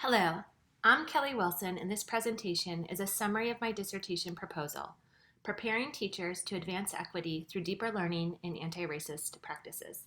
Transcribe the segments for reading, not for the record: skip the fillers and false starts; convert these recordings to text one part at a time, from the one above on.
Hello, I'm Kelly Wilson, and this presentation is a summary of my dissertation proposal, Preparing Teachers to Advance Equity Through Deeper Learning in Anti-Racist Practices.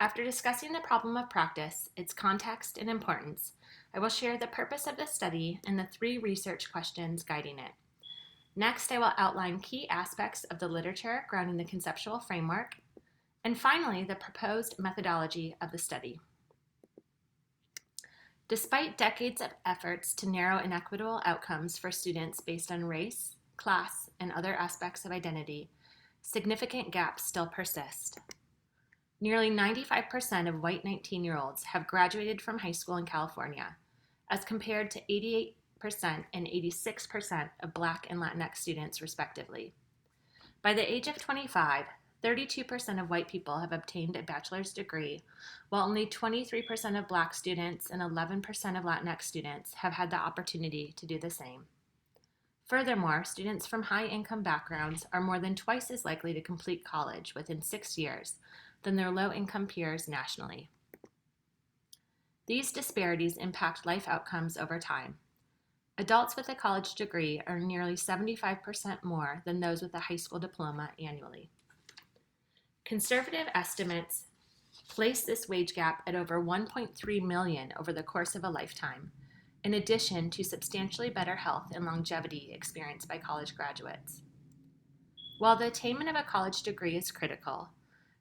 After discussing the problem of practice, its context and importance, I will share the purpose of the study and the 3 research questions guiding it. Next, I will outline key aspects of the literature grounding the conceptual framework, and finally, the proposed methodology of the study. Despite decades of efforts to narrow inequitable outcomes for students based on race, class, and other aspects of identity, significant gaps still persist. Nearly 95% of white 19-year-olds have graduated from high school in California, as compared to 88% and 86% of Black and Latinx students, respectively. By the age of 25, 32% of white people have obtained a bachelor's degree, while only 23% of Black students and 11% of Latinx students have had the opportunity to do the same. Furthermore, students from high-income backgrounds are more than twice as likely to complete college within 6 years than their low-income peers nationally. These disparities impact life outcomes over time. Adults with a college degree earn nearly 75% more than those with a high school diploma annually. Conservative estimates place this wage gap at over 1.3 million over the course of a lifetime, in addition to substantially better health and longevity experienced by college graduates. While the attainment of a college degree is critical,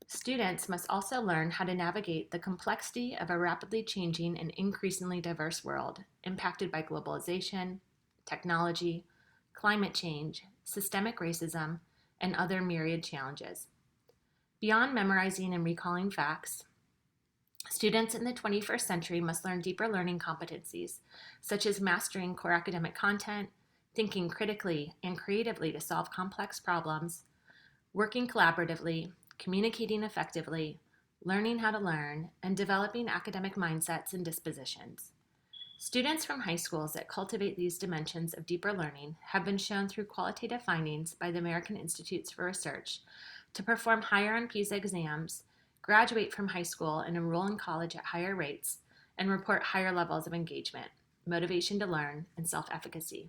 students must also learn how to navigate the complexity of a rapidly changing and increasingly diverse world impacted by globalization, technology, climate change, systemic racism, and other myriad challenges. Beyond memorizing and recalling facts, students in the 21st century must learn deeper learning competencies, such as mastering core academic content, thinking critically and creatively to solve complex problems, working collaboratively, communicating effectively, learning how to learn, and developing academic mindsets and dispositions. Students from high schools that cultivate these dimensions of deeper learning have been shown through qualitative findings by the American Institutes for Research to perform higher on PISA exams, graduate from high school and enroll in college at higher rates, and report higher levels of engagement, motivation to learn, and self-efficacy.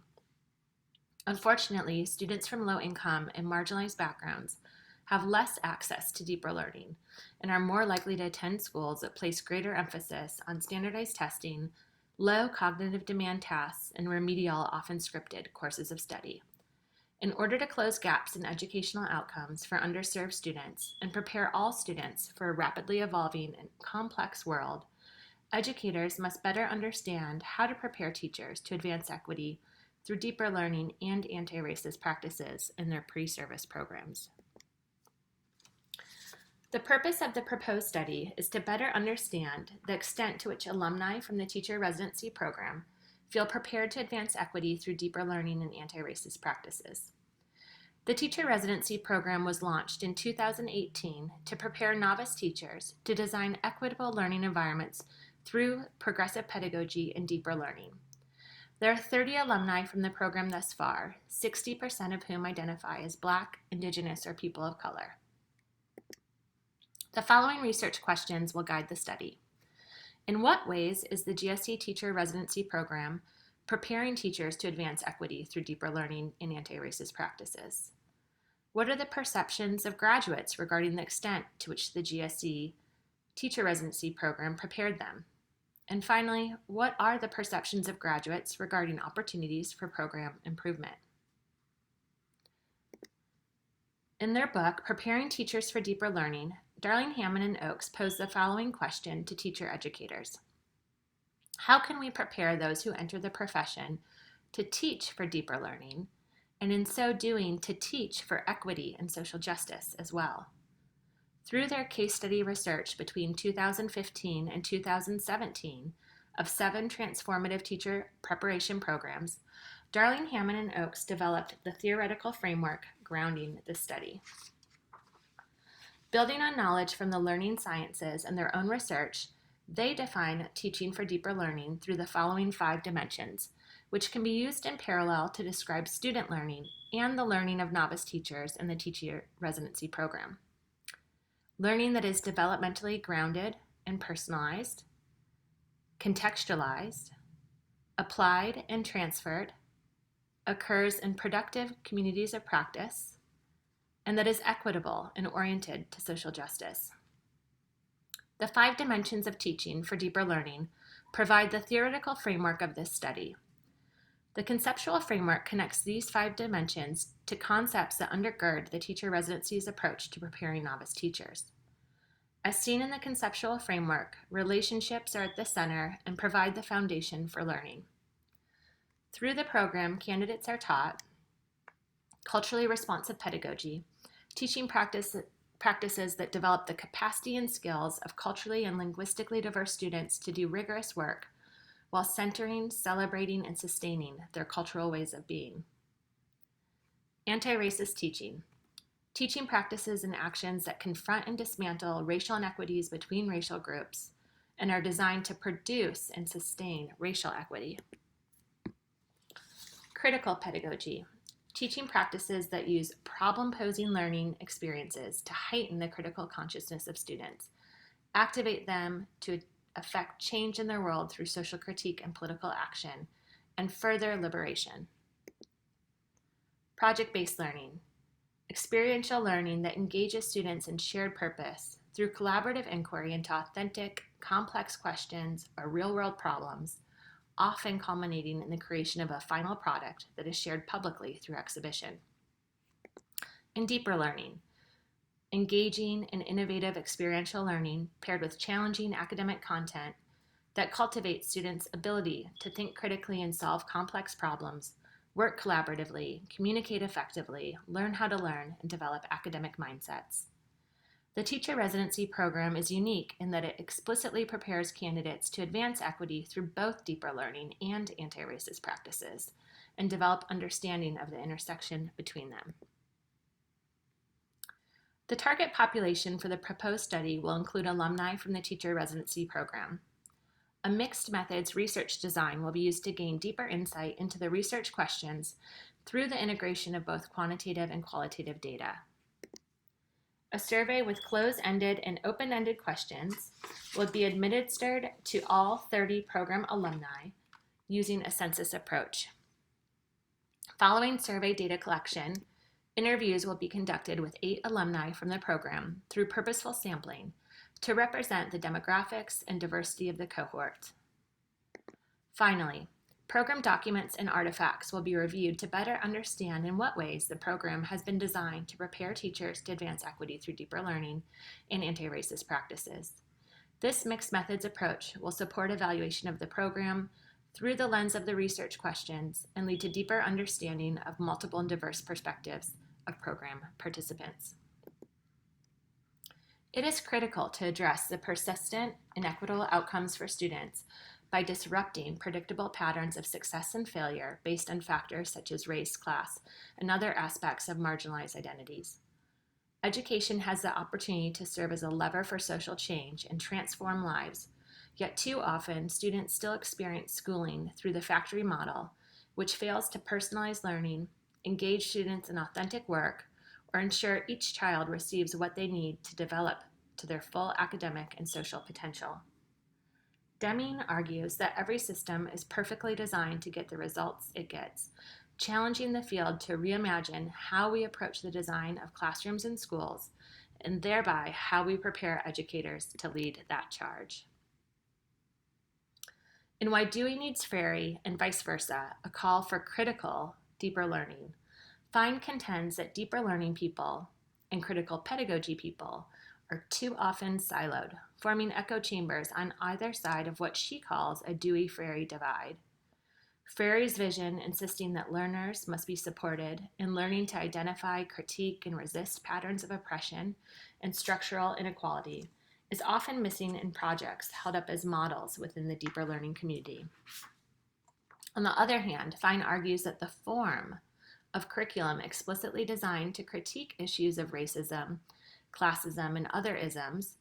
Unfortunately, students from low-income and marginalized backgrounds have less access to deeper learning and are more likely to attend schools that place greater emphasis on standardized testing, low cognitive demand tasks, and remedial, often scripted, courses of study. In order to close gaps in educational outcomes for underserved students and prepare all students for a rapidly evolving and complex world, educators must better understand how to prepare teachers to advance equity through deeper learning and anti-racist practices in their pre-service programs. The purpose of the proposed study is to better understand the extent to which alumni from the teacher residency program feel prepared to advance equity through deeper learning and anti-racist practices. The teacher residency program was launched in 2018 to prepare novice teachers to design equitable learning environments through progressive pedagogy and deeper learning. There are 30 alumni from the program thus far, 60% of whom identify as Black, Indigenous, or people of color. The following research questions will guide the study. In what ways is the GSE teacher residency program preparing teachers to advance equity through deeper learning in anti-racist practices? What are the perceptions of graduates regarding the extent to which the GSE teacher residency program prepared them? And finally, what are the perceptions of graduates regarding opportunities for program improvement? In their book, Preparing Teachers for Deeper Learning, Darling Hammond and Oakes posed the following question to teacher educators. How can we prepare those who enter the profession to teach for deeper learning, and in so doing to teach for equity and social justice as well? Through their case study research between 2015 and 2017 of 7 transformative teacher preparation programs, Darling Hammond and Oakes developed the theoretical framework grounding this study. Building on knowledge from the learning sciences and their own research, they define teaching for deeper learning through the following 5 dimensions, which can be used in parallel to describe student learning and the learning of novice teachers in the teacher residency program. Learning that is developmentally grounded and personalized, contextualized, applied and transferred, occurs in productive communities of practice, and that is equitable and oriented to social justice. The 5 dimensions of teaching for deeper learning provide the theoretical framework of this study. The conceptual framework connects these 5 dimensions to concepts that undergird the teacher residency's approach to preparing novice teachers. As seen in the conceptual framework, relationships are at the center and provide the foundation for learning. Through the program, candidates are taught culturally responsive pedagogy, teaching practices that develop the capacity and skills of culturally and linguistically diverse students to do rigorous work while centering, celebrating, and sustaining their cultural ways of being. Anti-racist teaching. Teaching practices and actions that confront and dismantle racial inequities between racial groups and are designed to produce and sustain racial equity. Critical pedagogy. Teaching practices that use problem-posing learning experiences to heighten the critical consciousness of students, activate them to affect change in their world through social critique and political action, and further liberation. Project-based learning. Experiential learning that engages students in shared purpose through collaborative inquiry into authentic, complex questions or real-world problems, often culminating in the creation of a final product that is shared publicly through exhibition. And deeper learning. Engaging and innovative experiential learning paired with challenging academic content that cultivates students' ability to think critically and solve complex problems, work collaboratively, communicate effectively, learn how to learn, and develop academic mindsets. The teacher residency program is unique in that it explicitly prepares candidates to advance equity through both deeper learning and anti-racist practices, and develop understanding of the intersection between them. The target population for the proposed study will include alumni from the teacher residency program. A mixed methods research design will be used to gain deeper insight into the research questions through the integration of both quantitative and qualitative data. A survey with close-ended and open-ended questions will be administered to all 30 program alumni using a census approach. Following survey data collection, interviews will be conducted with 8 alumni from the program through purposeful sampling to represent the demographics and diversity of the cohort. Finally, program documents and artifacts will be reviewed to better understand in what ways the program has been designed to prepare teachers to advance equity through deeper learning and anti-racist practices. This mixed methods approach will support evaluation of the program through the lens of the research questions and lead to deeper understanding of multiple and diverse perspectives of program participants. It is critical to address the persistent inequitable outcomes for students by disrupting predictable patterns of success and failure based on factors such as race, class, and other aspects of marginalized identities. Education has the opportunity to serve as a lever for social change and transform lives, yet too often students still experience schooling through the factory model, which fails to personalize learning, engage students in authentic work, or ensure each child receives what they need to develop to their full academic and social potential. Deming argues that every system is perfectly designed to get the results it gets, challenging the field to reimagine how we approach the design of classrooms and schools, and thereby how we prepare educators to lead that charge. In Why Dewey Needs Ferry and Vice Versa, a call for critical, deeper learning, Fine contends that deeper learning people and critical pedagogy people are too often siloed, forming echo chambers on either side of what she calls a Dewey-Ferry divide. Ferry's vision, insisting that learners must be supported in learning to identify, critique, and resist patterns of oppression and structural inequality, is often missing in projects held up as models within the deeper learning community. On the other hand, Fine argues that the form of curriculum explicitly designed to critique issues of racism, classism, and other isms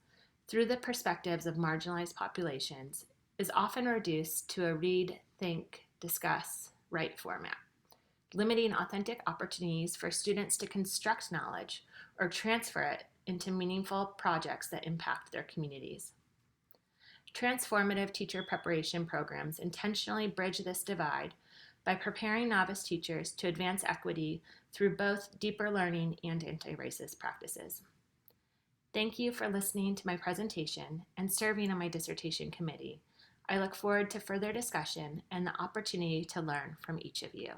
through the perspectives of marginalized populations is often reduced to a read, think, discuss, write format, limiting authentic opportunities for students to construct knowledge or transfer it into meaningful projects that impact their communities. Transformative teacher preparation programs intentionally bridge this divide by preparing novice teachers to advance equity through both deeper learning and anti-racist practices. Thank you for listening to my presentation and serving on my dissertation committee. I look forward to further discussion and the opportunity to learn from each of you.